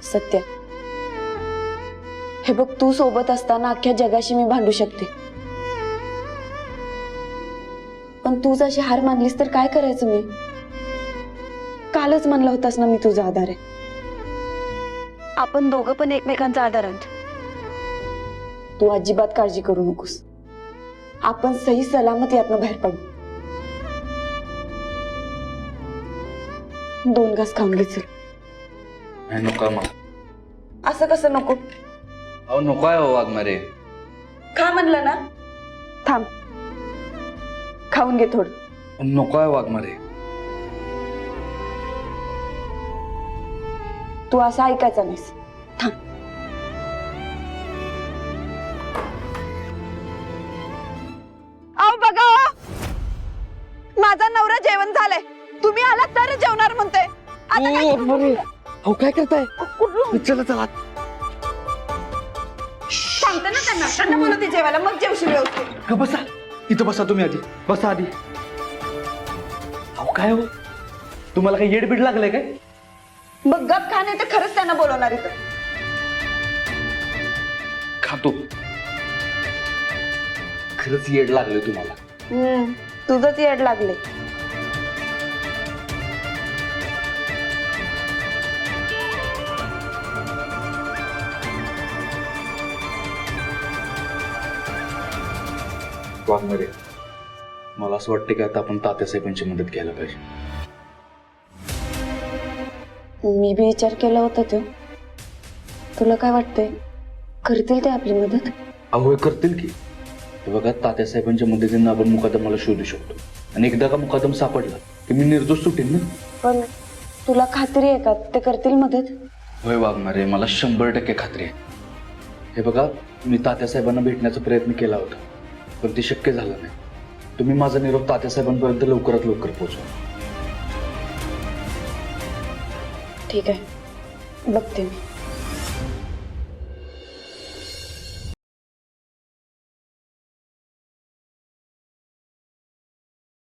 सत्य, हे बघ, तू सोबत असताना अख्ख्या जगाशी मी भांडू शकते, पण तू जशी हार मानलीस तर काय करायचं? मी कालच म्हणला होतास ना, मी तुझा आधार आहे. आपण दोघं पण एकमेकांचा आधार आहोत. तू अजिबात काळजी करू नकोस. आपण सही सलामत यातनं बाहेर पडू. 2 घास खाऊन घे चल. नको मग. असं कसं नको? अहो नको आहे हो वाघमारे. खा म्हणलं ना. थांब, खाऊन घे थोडं. नको आहे वाघमारे. तू असं ऐकायचं नाहीस. थांब. आओ बघा, माझा नवरा जेवण झालंय. तुम्ही आलात तर जेवणार म्हणतोय. अहो काय करताय? चला चला. सांगते ना त्यांना बोलवते जेवायला, मग जेवशील व्यवस्थित. बसा इथं, बसा तुम्ही आधी, बसा आधी. अहो काय हो, तुम्हाला काही येडबीड लागलंय काय? मग गप खा, नाही तर खरंच त्यांना बोलवणार इथं. खातो. खरंच येड लागले तुम्हाला. तुझंच येड लागले. वाघमारे, मला असं वाटतं की आता आपण तात्यासाहेबांची मदत घ्यायला पाहिजे. मी बी विचार केला होता तो. तुला काय वाटतंय, करतील ते आपली मदत? अहो करतील की. हे बघा, तात्यासाहेबांच्या मदतीने आपण मुकादमाला शोधू शकतो, आणि एकदा का मुकादम सापडला की मी निर्दोष सुटेन ना. पण तुला खात्री आहे का ते करतील मदत? होय वाघमारे, मला 100% खात्री आहे. हे बघा, मी तात्यासाहेबांना भेटण्याचा प्रयत्न केला होता, पण ते शक्य झालं नाही. तुम्ही माझा निरोप तात्यासाहेबांपर्यंत लवकरात लवकर पोहोचवा. ठीक आहे, बघते मी.